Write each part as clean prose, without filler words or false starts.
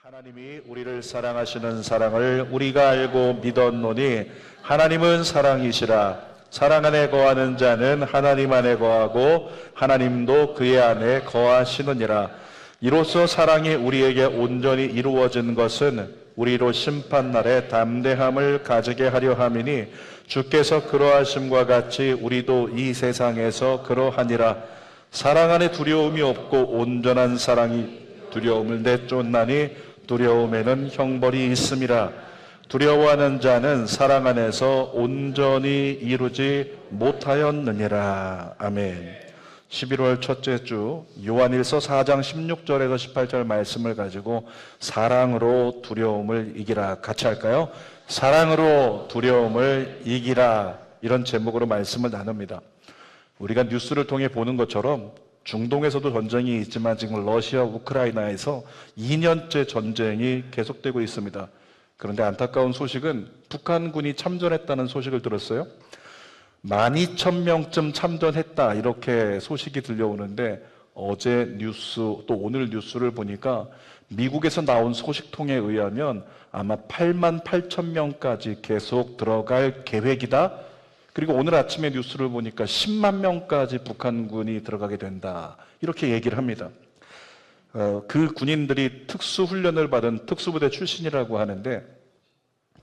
하나님이 우리를 사랑하시는 사랑을 우리가 알고 믿었노니 하나님은 사랑이시라. 사랑 안에 거하는 자는 하나님 안에 거하고 하나님도 그의 안에 거하시느니라. 이로써 사랑이 우리에게 온전히 이루어진 것은 우리로 심판날에 담대함을 가지게 하려 함이니 주께서 그러하심과 같이 우리도 이 세상에서 그러하니라. 사랑 안에 두려움이 없고 온전한 사랑이 두려움을 내쫓나니 두려움에는 형벌이 있음이라. 두려워하는 자는 사랑 안에서 온전히 이루지 못하였느니라. 아멘. 11월 첫째 주 요한일서 4장 16절에서 18절 말씀을 가지고 사랑으로 두려움을 이기라. 같이 할까요? 사랑으로 두려움을 이기라. 이런 제목으로 말씀을 나눕니다. 우리가 뉴스를 통해 보는 것처럼 중동에서도 전쟁이 있지만 지금 러시아 우크라이나에서 2년째 전쟁이 계속되고 있습니다. 그런데 안타까운 소식은 북한군이 참전했다는 소식을 들었어요. 12,000명쯤 참전했다, 이렇게 소식이 들려오는데 어제 뉴스 또 오늘 뉴스를 보니까 미국에서 나온 소식통에 의하면 아마 88,000명까지 계속 들어갈 계획이다. 그리고 오늘 아침에 뉴스를 보니까 10만 명까지 북한군이 들어가게 된다, 이렇게 얘기를 합니다. 그 군인들이 특수훈련을 받은 특수부대 출신이라고 하는데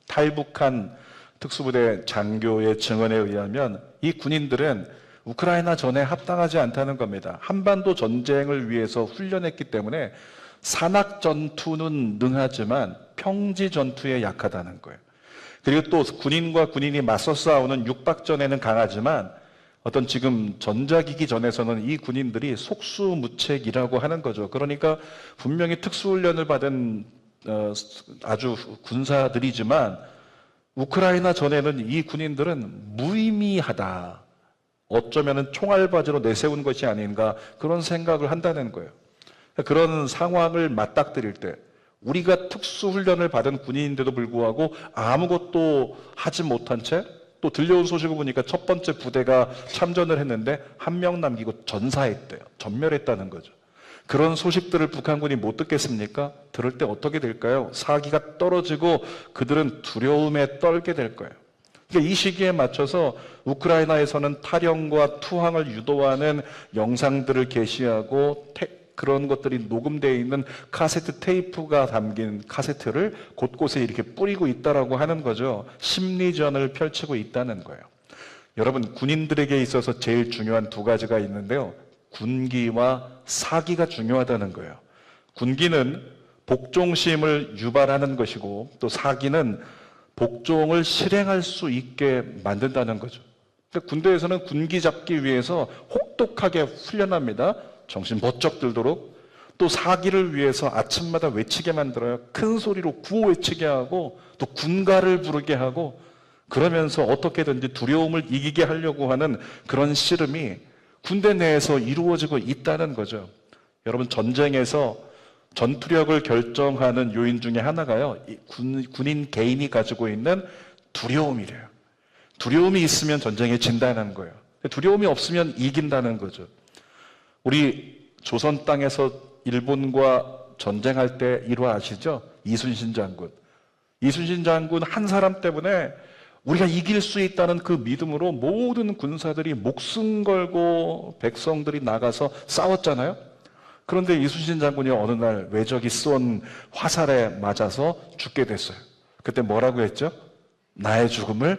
탈북한 특수부대 장교의 증언에 의하면 이 군인들은 우크라이나 전에 합당하지 않다는 겁니다. 한반도 전쟁을 위해서 훈련했기 때문에 산악 전투는 능하지만 평지 전투에 약하다는 거예요. 그리고 또 군인과 군인이 맞서 싸우는 육박전에는 강하지만 어떤 지금 전자기기 전에서는 이 군인들이 속수무책이라고 하는 거죠. 그러니까 분명히 특수훈련을 받은 아주 군사들이지만 우크라이나 전에는 이 군인들은 무의미하다. 어쩌면 총알바지로 내세운 것이 아닌가, 그런 생각을 한다는 거예요. 그런 상황을 맞닥뜨릴 때 우리가 특수훈련을 받은 군인인데도 불구하고 아무것도 하지 못한 채, 또 들려온 소식을 보니까 첫 번째 부대가 참전을 했는데 한 명 남기고 전사했대요. 전멸했다는 거죠. 그런 소식들을 북한군이 못 듣겠습니까? 들을 때 어떻게 될까요? 사기가 떨어지고 그들은 두려움에 떨게 될 거예요. 그러니까 이 시기에 맞춰서 우크라이나에서는 탈영과 투항을 유도하는 영상들을 게시하고 그런 것들이 녹음되어 있는 카세트 테이프가 담긴 카세트를 곳곳에 이렇게 뿌리고 있다라고 하는 거죠. 심리전을 펼치고 있다는 거예요. 여러분, 군인들에게 있어서 제일 중요한 두 가지가 있는데요. 군기와 사기가 중요하다는 거예요. 군기는 복종심을 유발하는 것이고 또 사기는 복종을 실행할 수 있게 만든다는 거죠. 그러니까 군대에서는 군기 잡기 위해서 혹독하게 훈련합니다. 정신 번쩍 들도록. 또 사기를 위해서 아침마다 외치게 만들어요. 큰 소리로 구호 외치게 하고 또 군가를 부르게 하고, 그러면서 어떻게든지 두려움을 이기게 하려고 하는 그런 씨름이 군대 내에서 이루어지고 있다는 거죠. 여러분, 전쟁에서 전투력을 결정하는 요인 중에 하나가요, 군인 개인이 가지고 있는 두려움이래요. 두려움이 있으면 전쟁에 진다는 거예요. 두려움이 없으면 이긴다는 거죠. 우리 조선 땅에서 일본과 전쟁할 때 일화 아시죠? 이순신 장군. 이순신 장군 한 사람 때문에 우리가 이길 수 있다는 그 믿음으로 모든 군사들이 목숨 걸고 백성들이 나가서 싸웠잖아요. 그런데 이순신 장군이 어느 날 외적이 쏜 화살에 맞아서 죽게 됐어요. 그때 뭐라고 했죠? 나의 죽음을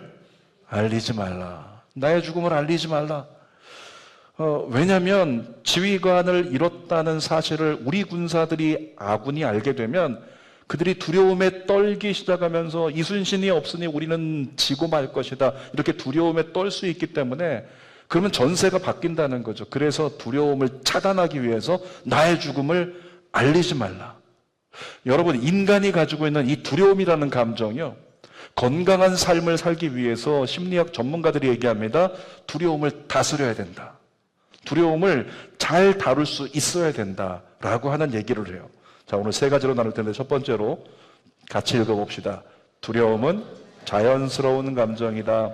알리지 말라. 나의 죽음을 알리지 말라. 왜냐하면 지휘관을 잃었다는 사실을 우리 군사들이 아군이 알게 되면 그들이 두려움에 떨기 시작하면서 이순신이 없으니 우리는 지고 말 것이다, 이렇게 두려움에 떨 수 있기 때문에, 그러면 전세가 바뀐다는 거죠. 그래서 두려움을 차단하기 위해서 나의 죽음을 알리지 말라. 여러분, 인간이 가지고 있는 이 두려움이라는 감정이요, 건강한 삶을 살기 위해서 심리학 전문가들이 얘기합니다. 두려움을 다스려야 된다. 두려움을 잘 다룰 수 있어야 된다라고 하는 얘기를 해요. 자, 오늘 세 가지로 나눌 텐데 첫 번째로 같이 읽어봅시다. 두려움은 자연스러운 감정이다.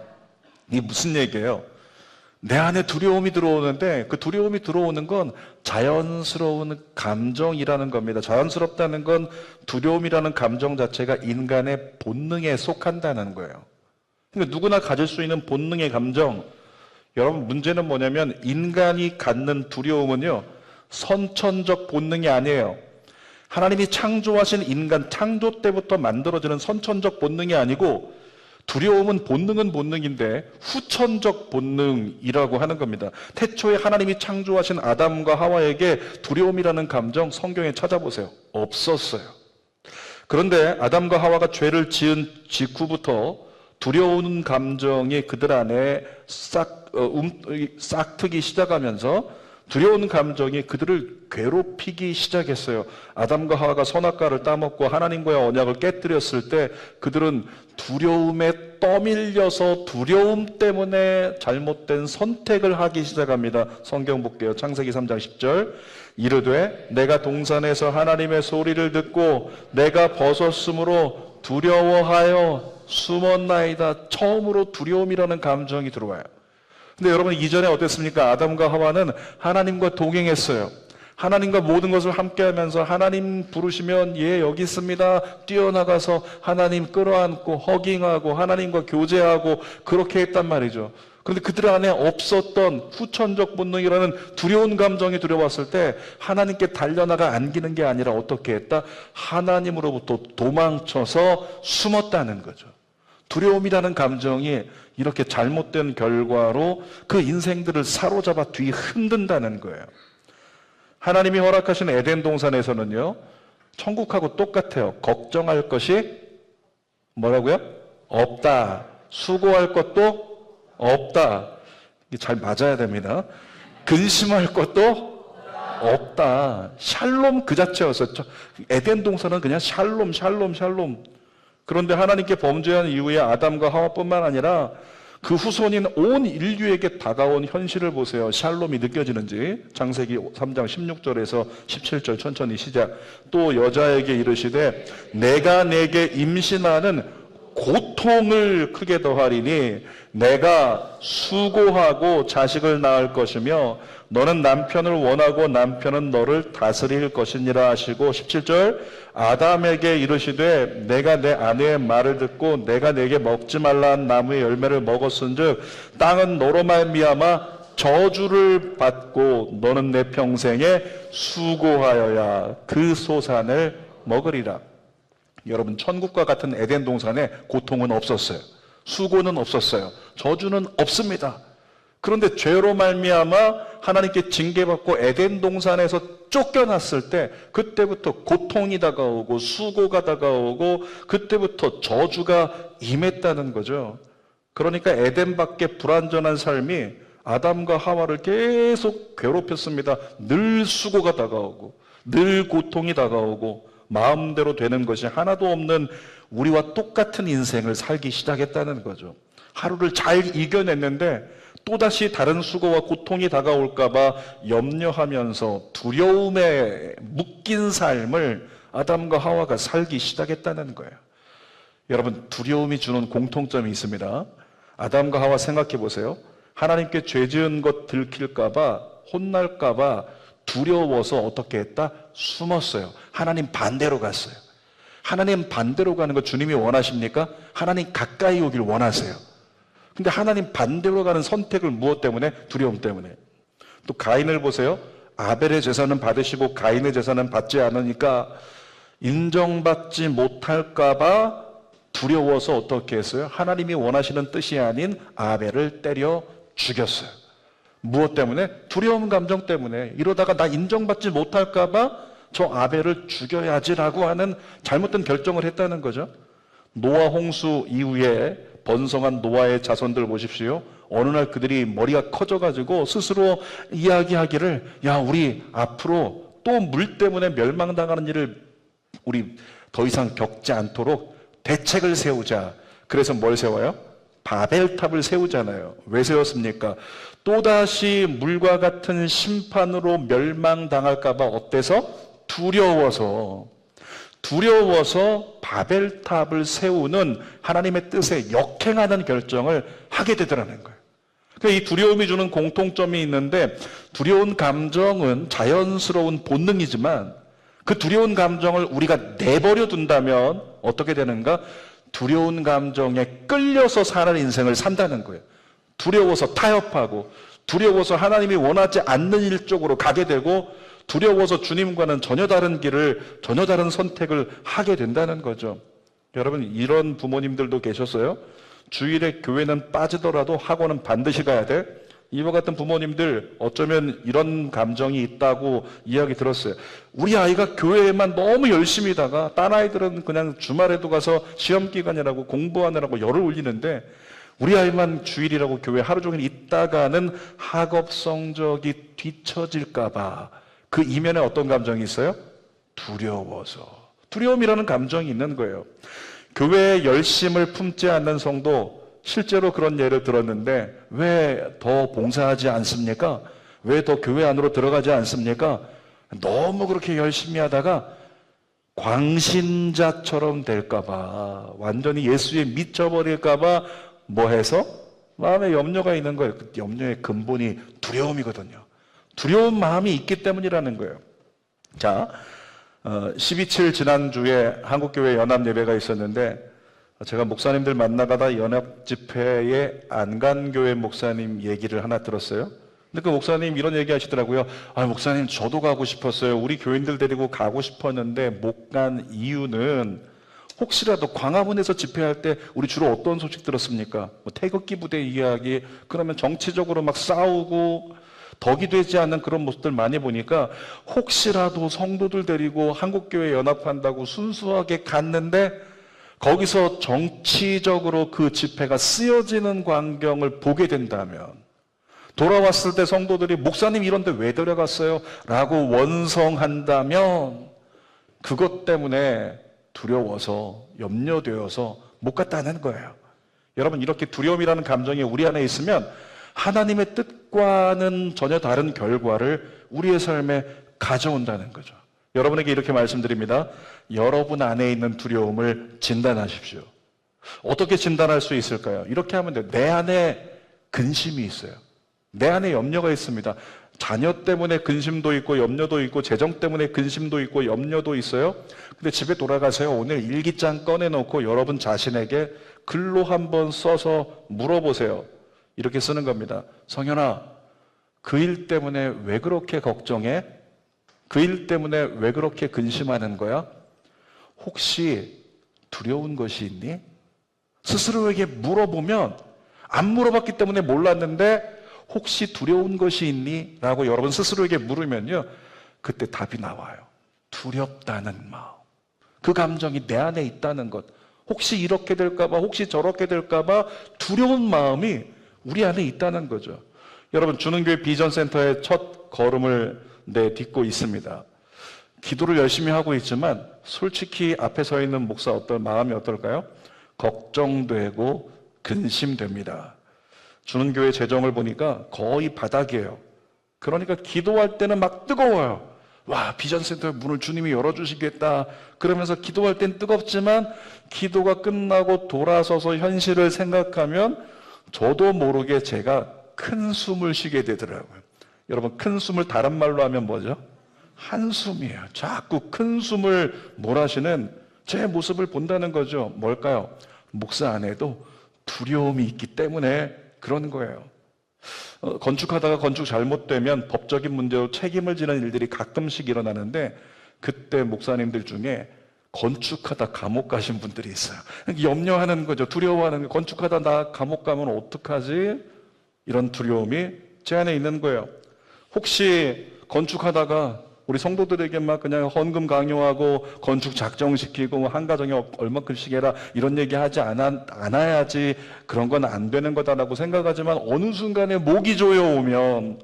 이게 무슨 얘기예요? 내 안에 두려움이 들어오는데 그 두려움이 들어오는 건 자연스러운 감정이라는 겁니다. 자연스럽다는 건 두려움이라는 감정 자체가 인간의 본능에 속한다는 거예요. 그러니까 누구나 가질 수 있는 본능의 감정. 여러분, 문제는 뭐냐면 인간이 갖는 두려움은요, 선천적 본능이 아니에요. 하나님이 창조하신 인간 창조 때부터 만들어지는 선천적 본능이 아니고, 두려움은 본능은 본능인데 후천적 본능이라고 하는 겁니다. 태초에 하나님이 창조하신 아담과 하와에게 두려움이라는 감정 성경에 찾아보세요. 없었어요. 그런데 아담과 하와가 죄를 지은 직후부터 두려운 감정이 그들 안에 싹트기 시작하면서 두려운 감정이 그들을 괴롭히기 시작했어요. 아담과 하와가 선악과를 따먹고 하나님과의 언약을 깨뜨렸을 때 그들은 두려움에 떠밀려서 두려움 때문에 잘못된 선택을 하기 시작합니다. 성경 볼게요. 창세기 3장 10절. 이르되 내가 동산에서 하나님의 소리를 듣고 내가 벗었으므로 두려워하여 숨었나이다. 처음으로 두려움이라는 감정이 들어와요. 근데 여러분, 이전에 어땠습니까? 아담과 하와는 하나님과 동행했어요. 하나님과 모든 것을 함께 하면서 하나님 부르시면 예 여기 있습니다 뛰어나가서 하나님 끌어안고 허깅하고 하나님과 교제하고 그렇게 했단 말이죠. 그런데 그들 안에 없었던 후천적 본능이라는 두려운 감정이 들어왔을 때 하나님께 달려나가 안기는 게 아니라 어떻게 했다? 하나님으로부터 도망쳐서 숨었다는 거죠. 두려움이라는 감정이 이렇게 잘못된 결과로 그 인생들을 사로잡아 뒤흔든다는 거예요. 하나님이 허락하신 에덴 동산에서는요, 천국하고 똑같아요. 걱정할 것이 뭐라고요? 없다. 수고할 것도 없다. 이게 잘 맞아야 됩니다. 근심할 것도 없다. 샬롬 그 자체였었죠. 에덴 동산은 그냥 샬롬. 그런데 하나님께 범죄한 이후에 아담과 하와뿐만 아니라 그 후손인 온 인류에게 다가온 현실을 보세요. 샬롬이 느껴지는지. 창세기 3장 16절에서 17절 천천히 시작. 또 여자에게 이르시되 내가 내게 임신하는 고통을 크게 더하리니 내가 수고하고 자식을 낳을 것이며 너는 남편을 원하고 남편은 너를 다스릴 것이니라 하시고 17절 아담에게 이르시되 내가 내 아내의 말을 듣고 내가 내게 먹지 말라 한 나무의 열매를 먹었은즉 땅은 너로 말미암아 저주를 받고 너는 내 평생에 수고하여야 그 소산을 먹으리라. 여러분, 천국과 같은 에덴 동산에 고통은 없었어요. 수고는 없었어요. 저주는 없습니다. 그런데 죄로 말미암아 하나님께 징계받고 에덴 동산에서 쫓겨났을 때 그때부터 고통이 다가오고 수고가 다가오고 그때부터 저주가 임했다는 거죠. 그러니까 에덴 밖에 불완전한 삶이 아담과 하와를 계속 괴롭혔습니다. 늘 수고가 다가오고 늘 고통이 다가오고 마음대로 되는 것이 하나도 없는 우리와 똑같은 인생을 살기 시작했다는 거죠. 하루를 잘 이겨냈는데 또다시 다른 수고와 고통이 다가올까봐 염려하면서 두려움에 묶인 삶을 아담과 하와가 살기 시작했다는 거예요. 여러분, 두려움이 주는 공통점이 있습니다. 아담과 하와 생각해 보세요. 하나님께 죄 지은 것 들킬까봐 혼날까봐 두려워서 어떻게 했다? 숨었어요. 하나님 반대로 갔어요. 하나님 반대로 가는 거 주님이 원하십니까? 하나님 가까이 오길 원하세요. 근데 하나님 반대로 가는 선택을 무엇 때문에? 두려움 때문에. 또 가인을 보세요. 아벨의 제사는 받으시고 가인의 제사는 받지 않으니까 인정받지 못할까봐 두려워서 어떻게 했어요? 하나님이 원하시는 뜻이 아닌 아벨을 때려 죽였어요. 무엇 때문에? 두려움 감정 때문에. 이러다가 나 인정받지 못할까봐 저 아벨을 죽여야지라고 하는 잘못된 결정을 했다는 거죠. 노아 홍수 이후에 번성한 노아의 자손들 보십시오. 어느 날 그들이 머리가 커져가지고 스스로 이야기하기를 야, 우리 앞으로 또 물 때문에 멸망당하는 일을 우리 더 이상 겪지 않도록 대책을 세우자. 그래서 뭘 세워요? 바벨탑을 세우잖아요. 왜 세웠습니까? 또다시 물과 같은 심판으로 멸망당할까봐 어때서? 두려워서 바벨탑을 세우는 하나님의 뜻에 역행하는 결정을 하게 되더라는 거예요. 그러니까 이 두려움이 주는 공통점이 있는데, 두려운 감정은 자연스러운 본능이지만 그 두려운 감정을 우리가 내버려 둔다면 어떻게 되는가? 두려운 감정에 끌려서 사는 인생을 산다는 거예요. 두려워서 타협하고, 두려워서 하나님이 원하지 않는 일 쪽으로 가게 되고, 두려워서 주님과는 전혀 다른 길을, 전혀 다른 선택을 하게 된다는 거죠. 여러분, 이런 부모님들도 계셨어요? 주일에 교회는 빠지더라도 학원은 반드시 가야 돼? 이와 같은 부모님들 어쩌면 이런 감정이 있다고 이야기 들었어요. 우리 아이가 교회에만 너무 열심히 다가 딴 아이들은 그냥 주말에도 가서 시험 기간이라고 공부하느라고 열을 올리는데, 우리 아이만 주일이라고 교회 하루 종일 있다가는 학업 성적이 뒤처질까 봐 그 이면에 어떤 감정이 있어요? 두려워서. 두려움이라는 감정이 있는 거예요. 교회에 열심을 품지 않는 성도, 실제로 그런 예를 들었는데, 왜 더 봉사하지 않습니까? 왜 더 교회 안으로 들어가지 않습니까? 너무 그렇게 열심히 하다가 광신자처럼 될까봐, 완전히 예수에 미쳐버릴까봐 뭐 해서? 마음에 염려가 있는 거예요. 그 염려의 근본이 두려움이거든요. 두려운 마음이 있기 때문이라는 거예요. 자, 12.7 지난주에 한국교회 연합예배가 있었는데, 제가 목사님들 만나가다 연합집회에 안간교회 목사님 얘기를 하나 들었어요. 근데 그 목사님 이런 얘기 하시더라고요. 목사님, 저도 가고 싶었어요. 우리 교인들 데리고 가고 싶었는데 못 간 이유는, 혹시라도 광화문에서 집회할 때 우리 주로 어떤 소식 들었습니까? 뭐 태극기 부대 이야기, 그러면 정치적으로 막 싸우고 덕이 되지 않는 그런 모습들 많이 보니까, 혹시라도 성도들 데리고 한국교회 연합한다고 순수하게 갔는데 거기서 정치적으로 그 집회가 쓰여지는 광경을 보게 된다면, 돌아왔을 때 성도들이 목사님 이런데 왜 데려갔어요? 라고 원성한다면, 그것 때문에 두려워서 염려되어서 못 갔다는 거예요. 여러분, 이렇게 두려움이라는 감정이 우리 안에 있으면 하나님의 뜻과는 전혀 다른 결과를 우리의 삶에 가져온다는 거죠. 여러분에게 이렇게 말씀드립니다. 여러분 안에 있는 두려움을 진단하십시오. 어떻게 진단할 수 있을까요? 이렇게 하면 돼요. 내 안에 근심이 있어요. 내 안에 염려가 있습니다. 자녀 때문에 근심도 있고 염려도 있고, 재정 때문에 근심도 있고 염려도 있어요. 근데 집에 돌아가세요. 오늘 일기장 꺼내놓고 여러분 자신에게 글로 한번 써서 물어보세요. 이렇게 쓰는 겁니다. 성현아, 그 일 때문에 왜 그렇게 걱정해? 그 일 때문에 왜 그렇게 근심하는 거야? 혹시 두려운 것이 있니? 스스로에게 물어보면, 안 물어봤기 때문에 몰랐는데 혹시 두려운 것이 있니? 라고 여러분 스스로에게 물으면요, 그때 답이 나와요. 두렵다는 마음. 그 감정이 내 안에 있다는 것. 혹시 이렇게 될까봐, 혹시 저렇게 될까봐 두려운 마음이 우리 안에 있다는 거죠. 여러분, 주는교회 비전센터의 첫 걸음을 내딛고 있습니다. 기도를 열심히 하고 있지만 솔직히 앞에 서 있는 목사 마음이 어떨까요? 걱정되고 근심됩니다. 주는교회 재정을 보니까 거의 바닥이에요. 그러니까 기도할 때는 막 뜨거워요. 와, 비전센터의 문을 주님이 열어주시겠다. 그러면서 기도할 땐 뜨겁지만, 기도가 끝나고 돌아서서 현실을 생각하면 저도 모르게 제가 큰 숨을 쉬게 되더라고요. 여러분, 큰 숨을 다른 말로 하면 뭐죠? 한숨이에요. 자꾸 큰 숨을 몰아쉬는 제 모습을 본다는 거죠. 뭘까요? 목사 안에도 두려움이 있기 때문에 그러는 거예요. 건축하다가 건축 잘못되면 법적인 문제로 책임을 지는 일들이 가끔씩 일어나는데, 그때 목사님들 중에 건축하다 감옥 가신 분들이 있어요. 염려하는 거죠. 두려워하는 거예요. 건축하다 나 감옥 가면 어떡하지? 이런 두려움이 제 안에 있는 거예요. 혹시 건축하다가 우리 성도들에게 막 그냥 헌금 강요하고 건축 작정시키고 한 가정에 얼마큼씩 해라 이런 얘기 하지 않아야지, 그런 건 안 되는 거다라고 생각하지만, 어느 순간에 목이 조여오면,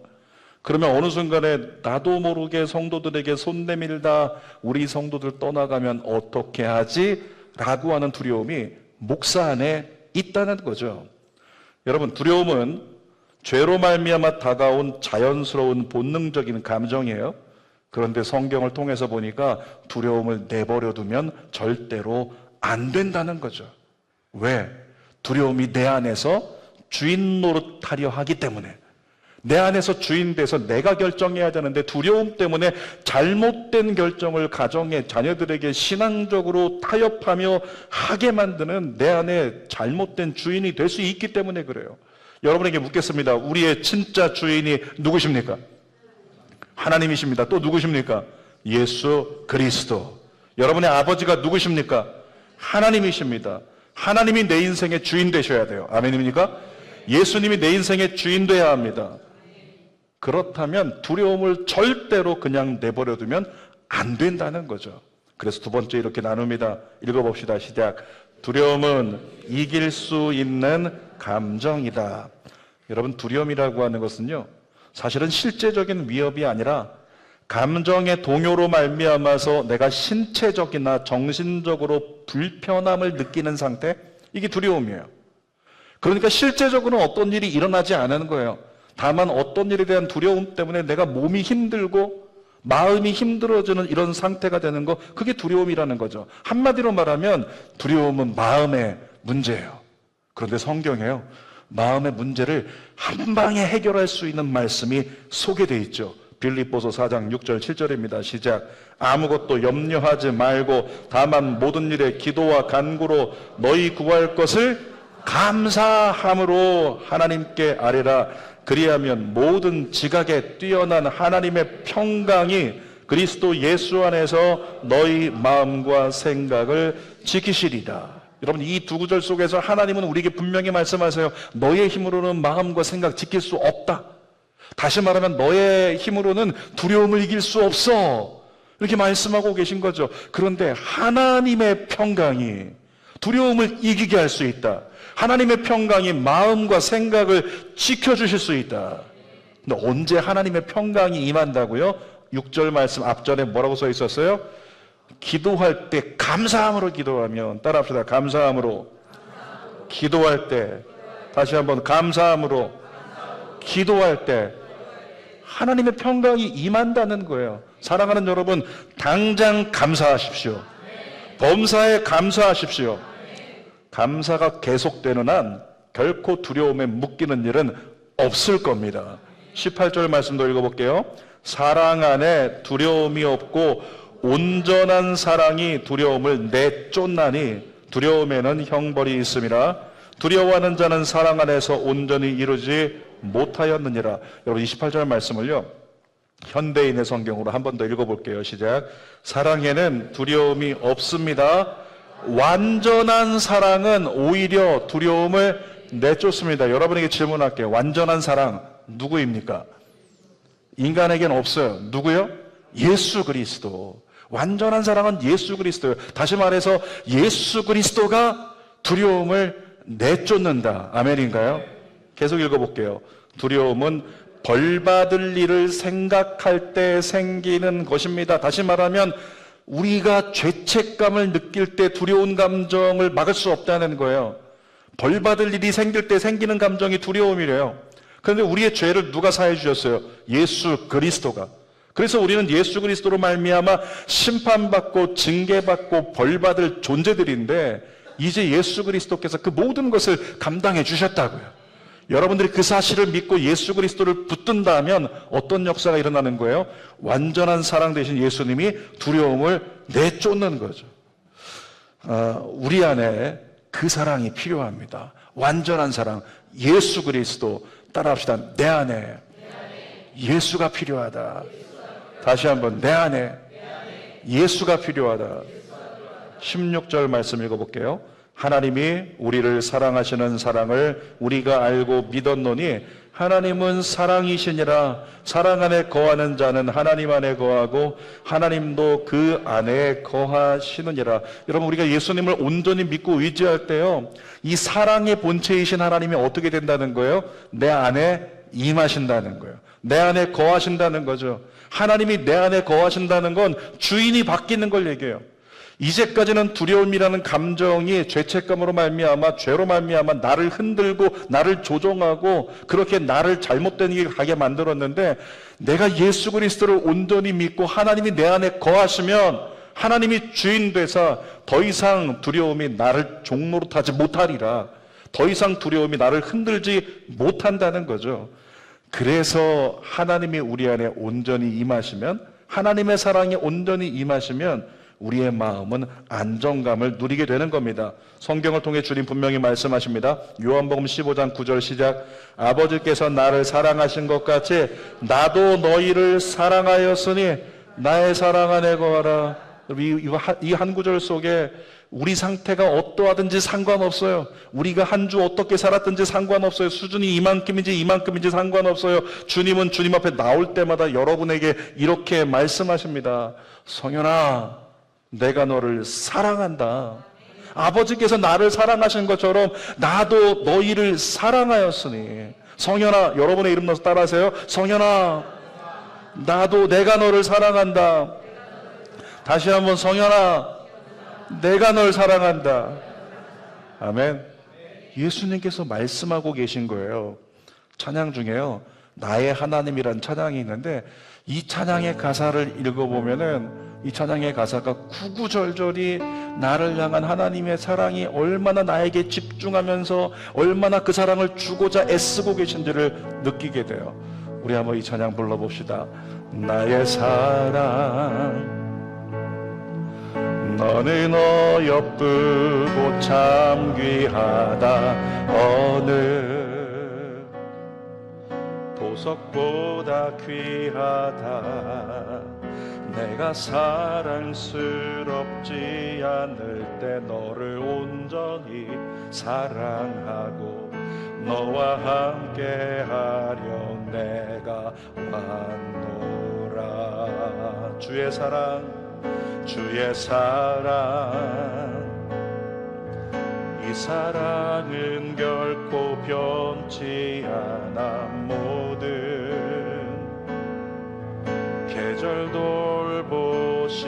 그러면 어느 순간에 나도 모르게 성도들에게 손 내밀다 우리 성도들 떠나가면 어떻게 하지? 라고 하는 두려움이 목사 안에 있다는 거죠. 여러분, 두려움은 죄로 말미암아 다가온 자연스러운 본능적인 감정이에요. 그런데 성경을 통해서 보니까 두려움을 내버려 두면 절대로 안 된다는 거죠. 왜? 두려움이 내 안에서 주인 노릇하려 하기 때문에, 내 안에서 주인 돼서 내가 결정해야 되는데 두려움 때문에 잘못된 결정을 가정에, 자녀들에게 신앙적으로 타협하며 하게 만드는 내 안에 잘못된 주인이 될 수 있기 때문에 그래요. 여러분에게 묻겠습니다. 우리의 진짜 주인이 누구십니까? 하나님이십니다. 또 누구십니까? 예수 그리스도. 여러분의 아버지가 누구십니까? 하나님이십니다. 하나님이 내 인생의 주인 되셔야 돼요. 아멘입니까? 예수님이 내 인생의 주인 돼야 합니다. 그렇다면 두려움을 절대로 그냥 내버려두면 안 된다는 거죠. 그래서 두 번째 이렇게 나눕니다. 읽어봅시다. 시작. 두려움은 이길 수 있는 감정이다. 여러분, 두려움이라고 하는 것은요, 사실은 실제적인 위협이 아니라 감정의 동요로 말미암아서 내가 신체적이나 정신적으로 불편함을 느끼는 상태, 이게 두려움이에요. 그러니까 실제적으로는 어떤 일이 일어나지 않은 거예요. 다만 어떤 일에 대한 두려움 때문에 내가 몸이 힘들고 마음이 힘들어지는 이런 상태가 되는 거, 그게 두려움이라는 거죠. 한마디로 말하면 두려움은 마음의 문제예요. 그런데 성경에요, 마음의 문제를 한 방에 해결할 수 있는 말씀이 소개되어 있죠. 빌립보서 4장 6절 7절입니다. 시작. 아무것도 염려하지 말고 다만 모든 일에 기도와 간구로 너희 구할 것을 감사함으로 하나님께 아뢰라. 그리하면 모든 지각에 뛰어난 하나님의 평강이 그리스도 예수 안에서 너희 마음과 생각을 지키시리라. 여러분, 이 두 구절 속에서 하나님은 우리에게 분명히 말씀하세요. 너의 힘으로는 마음과 생각 지킬 수 없다. 다시 말하면 너의 힘으로는 두려움을 이길 수 없어. 이렇게 말씀하고 계신 거죠. 그런데 하나님의 평강이 두려움을 이기게 할 수 있다. 하나님의 평강이 마음과 생각을 지켜주실 수 있다. 근데 언제 하나님의 평강이 임한다고요? 6절 말씀 앞전에 뭐라고 써 있었어요? 기도할 때 감사함으로 기도하면, 따라합시다. 감사함으로 기도할 때, 다시 한번 감사함으로 기도할 때 하나님의 평강이 임한다는 거예요. 사랑하는 여러분, 당장 감사하십시오. 범사에 감사하십시오. 감사가 계속되는 한 결코 두려움에 묶이는 일은 없을 겁니다. 18절 말씀도 읽어볼게요. 사랑 안에 두려움이 없고 온전한 사랑이 두려움을 내쫓나니 두려움에는 형벌이 있음이라. 두려워하는 자는 사랑 안에서 온전히 이루지 못하였느니라. 여러분, 28절 말씀을요, 현대인의 성경으로 한 번 더 읽어볼게요. 시작. 사랑에는 두려움이 없습니다. 완전한 사랑은 오히려 두려움을 내쫓습니다. 여러분에게 질문할게요. 완전한 사랑 누구입니까? 인간에게는 없어요. 누구요? 예수 그리스도. 완전한 사랑은 예수 그리스도예요. 다시 말해서 예수 그리스도가 두려움을 내쫓는다. 아멘인가요? 계속 읽어볼게요. 두려움은 벌받을 일을 생각할 때 생기는 것입니다. 다시 말하면 우리가 죄책감을 느낄 때 두려운 감정을 막을 수 없다는 거예요. 벌받을 일이 생길 때 생기는 감정이 두려움이래요. 그런데 우리의 죄를 누가 사해 주셨어요? 예수 그리스도가. 그래서 우리는 예수 그리스도로 말미암아 심판받고 징계받고 벌받을 존재들인데, 이제 예수 그리스도께서 그 모든 것을 감당해 주셨다고요. 여러분들이 그 사실을 믿고 예수 그리스도를 붙든다면 어떤 역사가 일어나는 거예요? 완전한 사랑 되신 예수님이 두려움을 내쫓는 거죠. 우리 안에 그 사랑이 필요합니다. 완전한 사랑, 예수 그리스도. 따라합시다. 내 안에 예수가 필요하다. 다시 한번, 내 안에 예수가 필요하다. 16절 말씀 읽어볼게요. 하나님이 우리를 사랑하시는 사랑을 우리가 알고 믿었노니 하나님은 사랑이시니라. 사랑 안에 거하는 자는 하나님 안에 거하고 하나님도 그 안에 거하시느니라. 여러분, 우리가 예수님을 온전히 믿고 의지할 때요, 이 사랑의 본체이신 하나님이 어떻게 된다는 거예요? 내 안에 임하신다는 거예요. 내 안에 거하신다는 거죠. 하나님이 내 안에 거하신다는 건 주인이 바뀌는 걸 얘기해요. 이제까지는 두려움이라는 감정이 죄책감으로 말미암아, 죄로 말미암아 나를 흔들고 나를 조종하고 그렇게 나를 잘못된 길을 가게 만들었는데, 내가 예수 그리스도를 온전히 믿고 하나님이 내 안에 거하시면 하나님이 주인 되사 더 이상 두려움이 나를 종노릇하지 못하리라. 더 이상 두려움이 나를 흔들지 못한다는 거죠. 그래서 하나님이 우리 안에 온전히 임하시면, 하나님의 사랑이 온전히 임하시면 우리의 마음은 안정감을 누리게 되는 겁니다. 성경을 통해 주님 분명히 말씀하십니다. 요한복음 15장 9절 시작. 아버지께서 나를 사랑하신 것 같이 나도 너희를 사랑하였으니 나의 사랑 안에 거하라. 이 한 구절 속에 우리 상태가 어떠하든지 상관없어요. 우리가 한 주 어떻게 살았든지 상관없어요. 수준이 이만큼인지 상관없어요. 주님은 주님 앞에 나올 때마다 여러분에게 이렇게 말씀하십니다. 성현아, 내가 너를 사랑한다. 아버지께서 나를 사랑하신 것처럼 나도 너희를 사랑하였으니. 성현아, 여러분의 이름 넣어서 따라하세요. 성현아, 내가 너를 사랑한다. 다시 한번, 성현아, 내가 널 사랑한다. 아멘. 예수님께서 말씀하고 계신 거예요. 찬양 중에요, 나의 하나님이란 찬양이 있는데, 이 찬양의 가사를 읽어보면은 이 찬양의 가사가 구구절절이 나를 향한 하나님의 사랑이 얼마나 나에게 집중하면서 얼마나 그 사랑을 주고자 애쓰고 계신지를 느끼게 돼요. 우리 한번 이 찬양 불러봅시다. 나의 사랑 너는 어여쁘고 참 귀하다. 어느 보석보다 귀하다. 내가 사랑스럽지 않을 때 너를 온전히 사랑하고 너와 함께하려 내가 왔노라. 주의 사랑 이 사랑은 결코 변치 않아. 모든 계절 돌보시네.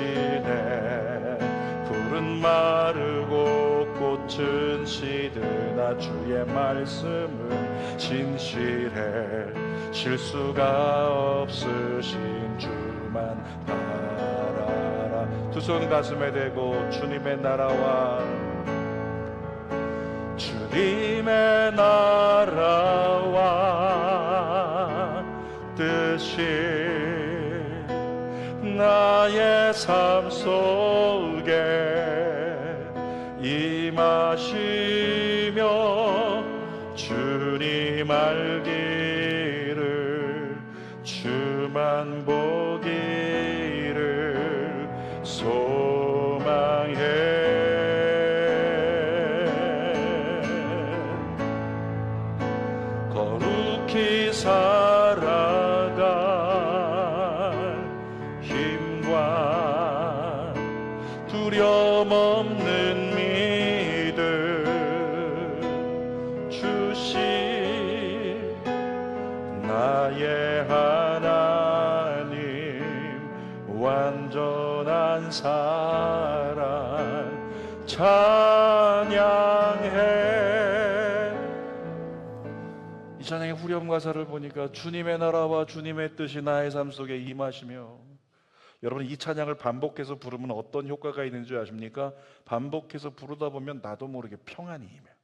풀은 마르고 꽃은 시드나 주의 말씀은 진실해. 실수가 없으신 주만 바라라. 두 손 가슴에 대고 주님의 나라와 주님의 나라와 뜻이 나의 삶 속에 임하시며 주님 알기를 주만 보기를 소망해. 거룩히 살아갈 힘과 두려움 없는 믿음 주신 나의 하나님 완전한 사랑 찬양해. 이 찬양의 후렴 가사를 보니까 주님의 나라와 주님의 뜻이 나의 삶 속에 임하시며, 여러분 이 찬양을 반복해서 부르면 어떤 효과가 있는 줄 아십니까? 반복해서 부르다 보면 나도 모르게 평안이 임해요.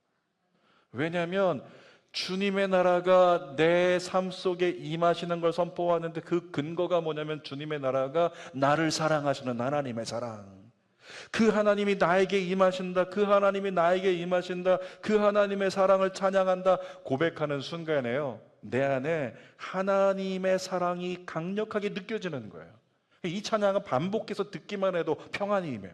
왜냐하면 주님의 나라가 내 삶 속에 임하시는 걸 선포하는데 그 근거가 뭐냐면 주님의 나라가 나를 사랑하시는 하나님의 사랑. 그 하나님이 나에게 임하신다. 그 하나님이 나에게 임하신다. 그 하나님의 사랑을 찬양한다. 고백하는 순간에요, 내 안에 하나님의 사랑이 강력하게 느껴지는 거예요. 이 찬양은 반복해서 듣기만 해도 평안이 임해요.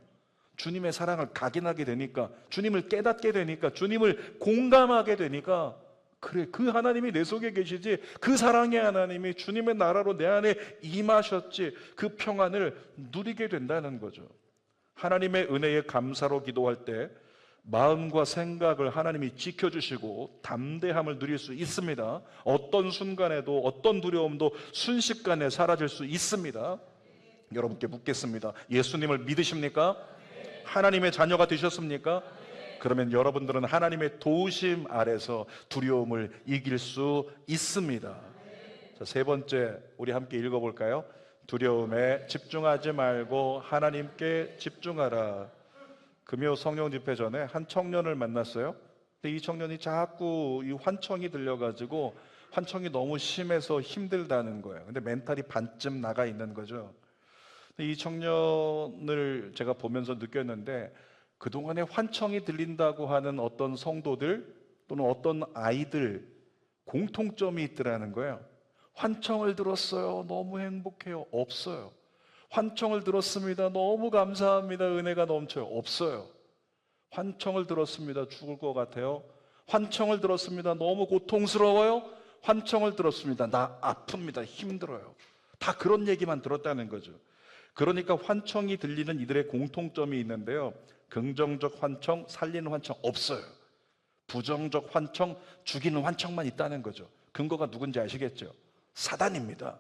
주님의 사랑을 각인하게 되니까, 주님을 깨닫게 되니까, 주님을 공감하게 되니까, 그래, 그 하나님이 내 속에 계시지, 그 사랑의 하나님이 주님의 나라로 내 안에 임하셨지, 그 평안을 누리게 된다는 거죠. 하나님의 은혜에 감사로 기도할 때 마음과 생각을 하나님이 지켜주시고 담대함을 누릴 수 있습니다. 어떤 순간에도 어떤 두려움도 순식간에 사라질 수 있습니다. 여러분께 묻겠습니다. 예수님을 믿으십니까? 하나님의 자녀가 되셨습니까? 그러면 여러분들은 하나님의 도우심 아래서 두려움을 이길 수 있습니다. 자, 세 번째, 우리 함께 읽어볼까요? 두려움에 집중하지 말고 하나님께 집중하라. 금요 성령 집회 전에 한 청년을 만났어요. 근데 이 청년이 자꾸 이 환청이 들려가지고 환청이 너무 심해서 힘들다는 거예요. 근데 멘탈이 반쯤 나가 있는 거죠. 근데 이 청년을 제가 보면서 느꼈는데 그동안에 환청이 들린다고 하는 어떤 성도들 또는 어떤 아이들 공통점이 있더라는 거예요. 환청을 들었어요. 너무 행복해요. 없어요. 환청을 들었습니다. 너무 감사합니다. 은혜가 넘쳐요. 없어요. 환청을 들었습니다. 죽을 것 같아요. 환청을 들었습니다. 너무 고통스러워요. 환청을 들었습니다. 나 아픕니다. 힘들어요. 다 그런 얘기만 들었다는 거죠. 그러니까 환청이 들리는 이들의 공통점이 있는데요. 긍정적 환청, 살리는 환청 없어요. 부정적 환청, 죽이는 환청만 있다는 거죠. 근거가 누군지 아시겠죠? 사단입니다.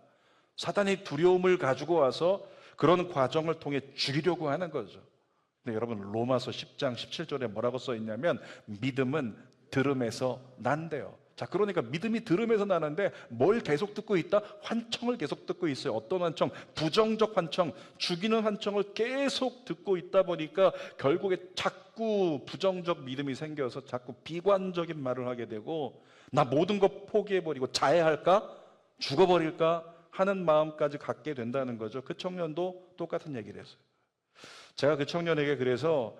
사단이 두려움을 가지고 와서 그런 과정을 통해 죽이려고 하는 거죠. 근데 여러분 로마서 10장 17절에 뭐라고 써 있냐면 믿음은 들음에서 난대요. 자, 그러니까 믿음이 들음에서 나는데 뭘 계속 듣고 있다? 환청을 계속 듣고 있어요. 어떤 환청? 부정적 환청, 죽이는 환청을 계속 듣고 있다 보니까 결국에 자꾸 부정적 믿음이 생겨서 자꾸 비관적인 말을 하게 되고 나 모든 것 포기해버리고 자해할까? 죽어버릴까? 하는 마음까지 갖게 된다는 거죠. 그 청년도 똑같은 얘기를 했어요. 제가 그 청년에게 그래서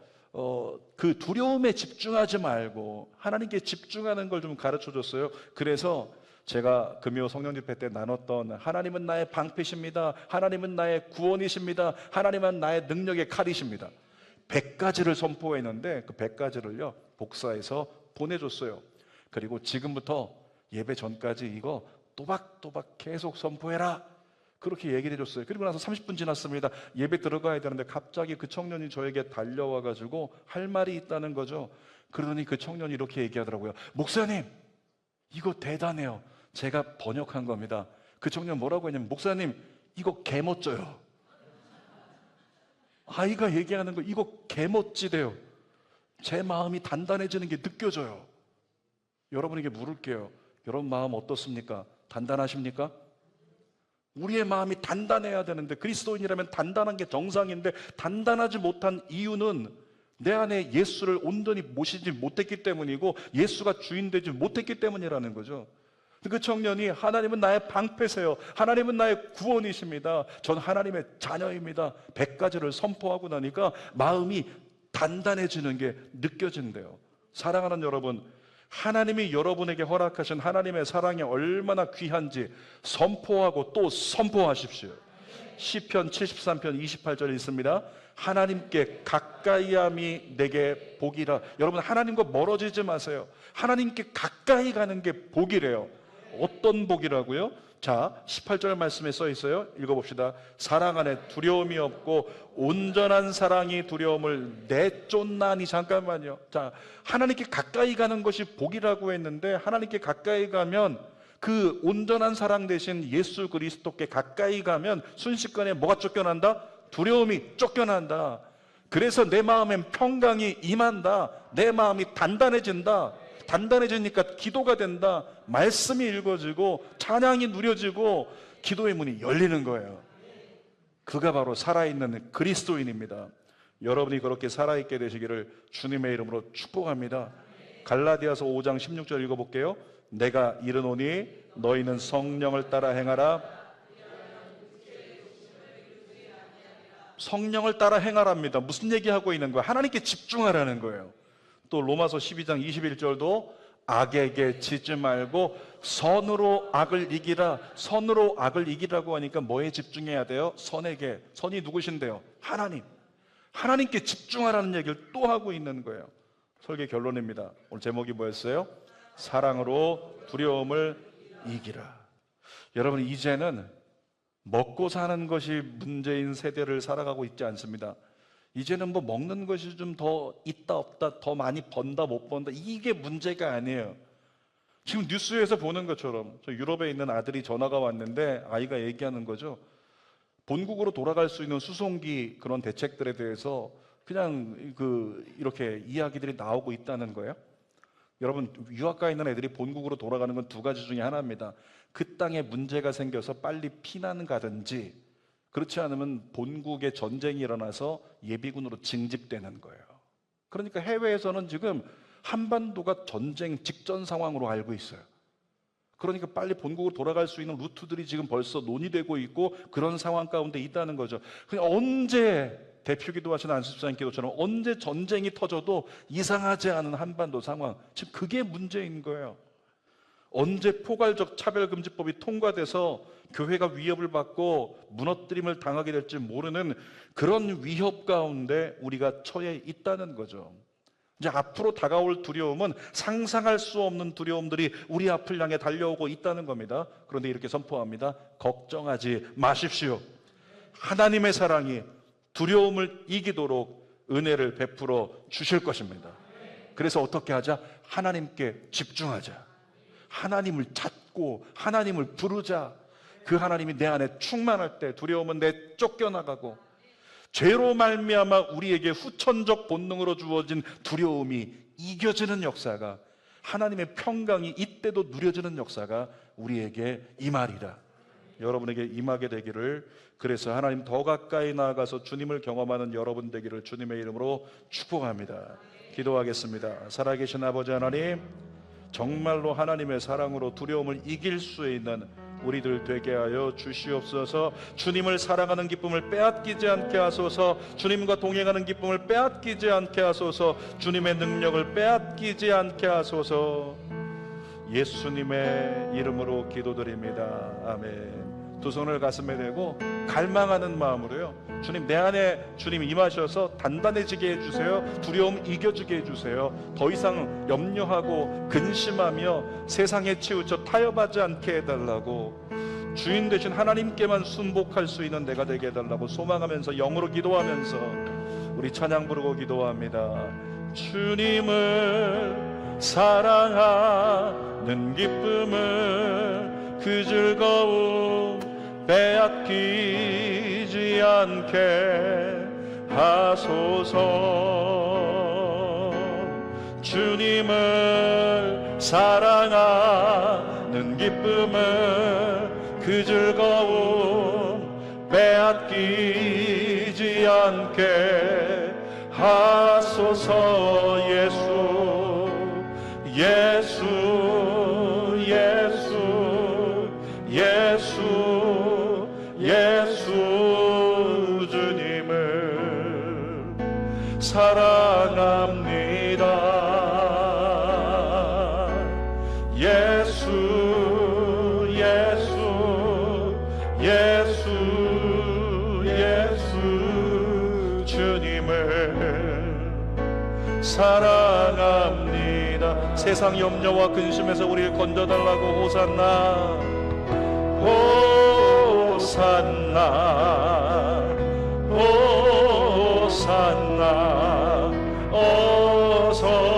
그 두려움에 집중하지 말고 하나님께 집중하는 걸 좀 가르쳐 줬어요. 그래서 제가 금요 성령 집회 때 나눴던 하나님은 나의 방패십니다. 하나님은 나의 구원이십니다. 하나님은 나의 능력의 칼이십니다. 100가지를 선포했는데 그 100가지를요 복사해서 보내줬어요. 그리고 지금부터 예배 전까지 이거 또박또박 계속 선포해라. 그렇게 얘기를 해줬어요. 그리고 나서 30분 지났습니다. 예배 들어가야 되는데 갑자기 그 청년이 저에게 달려와가지고 할 말이 있다는 거죠. 그러더니 그 청년이 이렇게 얘기하더라고요. 목사님, 이거 대단해요. 제가 번역한 겁니다. 그 청년 뭐라고 했냐면 목사님, 이거 개멋져요. 아이가 얘기하는 거 이거 개멋지대요. 제 마음이 단단해지는 게 느껴져요. 여러분에게 물을게요. 여러분 마음 어떻습니까? 단단하십니까? 우리의 마음이 단단해야 되는데 그리스도인이라면 단단한 게 정상인데 단단하지 못한 이유는 내 안에 예수를 온전히 모시지 못했기 때문이고 예수가 주인 되지 못했기 때문이라는 거죠. 그 청년이 하나님은 나의 방패세요. 하나님은 나의 구원이십니다. 전 하나님의 자녀입니다. 100가지를 선포하고 나니까 마음이 단단해지는 게 느껴진대요. 사랑하는 여러분, 하나님이 여러분에게 허락하신 하나님의 사랑이 얼마나 귀한지 선포하고 또 선포하십시오. 시편 73편 28절에 있습니다. 하나님께 가까이함이 내게 복이라. 여러분 하나님과 멀어지지 마세요. 하나님께 가까이 가는 게 복이래요. 어떤 복이라고요? 자, 18절 말씀에 써 있어요. 읽어봅시다. 사랑 안에 두려움이 없고 온전한 사랑이 두려움을 내쫓나니. 잠깐만요. 자, 하나님께 가까이 가는 것이 복이라고 했는데 하나님께 가까이 가면 그 온전한 사랑 대신 예수 그리스도께 가까이 가면 순식간에 뭐가 쫓겨난다? 두려움이 쫓겨난다. 그래서 내 마음엔 평강이 임한다. 내 마음이 단단해진다. 단단해지니까 기도가 된다. 말씀이 읽어지고 찬양이 누려지고 기도의 문이 열리는 거예요. 그가 바로 살아있는 그리스도인입니다. 여러분이 그렇게 살아있게 되시기를 주님의 이름으로 축복합니다. 갈라디아서 5장 16절 읽어볼게요. 내가 이르노니 너희는 성령을 따라 행하라. 성령을 따라 행하랍니다. 무슨 얘기하고 있는 거예요? 하나님께 집중하라는 거예요. 또 로마서 12장 21절도 악에게 지지 말고 선으로 악을 이기라. 선으로 악을 이기라고 하니까 뭐에 집중해야 돼요? 선에게. 선이 누구신데요? 하나님. 하나님께 집중하라는 얘기를 또 하고 있는 거예요. 설교 결론입니다. 오늘 제목이 뭐였어요? 사랑으로 두려움을 이기라. 여러분 이제는 먹고 사는 것이 문제인 세대를 살아가고 있지 않습니다. 이제는 뭐 먹는 것이 좀 더 있다 없다, 더 많이 번다 못 번다, 이게 문제가 아니에요. 지금 뉴스에서 보는 것처럼 저 유럽에 있는 아들이 전화가 왔는데 아이가 얘기하는 거죠. 본국으로 돌아갈 수 있는 수송기 그런 대책들에 대해서 그냥 이렇게 이야기들이 나오고 있다는 거예요. 여러분 유학가 있는 애들이 본국으로 돌아가는 건 두 가지 중에 하나입니다. 그 땅에 문제가 생겨서 빨리 피난 가든지, 그렇지 않으면 본국에 전쟁이 일어나서 예비군으로 징집되는 거예요. 그러니까 해외에서는 지금 한반도가 전쟁 직전 상황으로 알고 있어요. 그러니까 빨리 본국으로 돌아갈 수 있는 루트들이 지금 벌써 논의되고 있고 그런 상황 가운데 있다는 거죠. 그냥 언제 대표기도 하신 안수사님 기도처럼 언제 전쟁이 터져도 이상하지 않은 한반도 상황, 지금 그게 문제인 거예요. 언제 포괄적 차별금지법이 통과돼서 교회가 위협을 받고 무너뜨림을 당하게 될지 모르는 그런 위협 가운데 우리가 처해 있다는 거죠. 이제 앞으로 다가올 두려움은 상상할 수 없는 두려움들이 우리 앞을 향해 달려오고 있다는 겁니다. 그런데 이렇게 선포합니다. 걱정하지 마십시오. 하나님의 사랑이 두려움을 이기도록 은혜를 베풀어 주실 것입니다. 그래서 어떻게 하자? 하나님께 집중하자. 하나님을 찾고 하나님을 부르자. 그 하나님이 내 안에 충만할 때 두려움은 쫓겨나가고, 죄로 말미암아 우리에게 후천적 본능으로 주어진 두려움이 이겨지는 역사가, 하나님의 평강이 이때도 누려지는 역사가 우리에게 임하리라. 여러분에게 임하게 되기를, 그래서 하나님 더 가까이 나아가서 주님을 경험하는 여러분 되기를 주님의 이름으로 축복합니다. 기도하겠습니다. 살아계신 아버지 하나님, 정말로 하나님의 사랑으로 두려움을 이길 수 있는 우리들 되게 하여 주시옵소서. 주님을 사랑하는 기쁨을 빼앗기지 않게 하소서. 주님과 동행하는 기쁨을 빼앗기지 않게 하소서. 주님의 능력을 빼앗기지 않게 하소서. 예수님의 이름으로 기도드립니다. 아멘. 두 손을 가슴에 대고 갈망하는 마음으로요, 주님, 내 안에 주님 임하셔서 단단해지게 해주세요. 두려움 이겨주게 해주세요. 더 이상 염려하고 근심하며 세상에 치우쳐 타협하지 않게 해달라고, 주인 되신 하나님께만 순복할 수 있는 내가 되게 해달라고 소망하면서, 영으로 기도하면서 우리 찬양 부르고 기도합니다. 주님을 사랑하는 기쁨을, 그 즐거움 빼앗기지 않게 하소서. 주님을 사랑하는 기쁨을, 그 즐거움 빼앗기지 않게 하소서. 예수, 예수, 예수, 예수, 예수, 주님을 사랑합니다. 예수, 예수, 예수, 예수, 주님을 사랑합니다. 세상 염려와 근심에서 우리를 건져달라고 호산나, 호산나, 호산나. 어서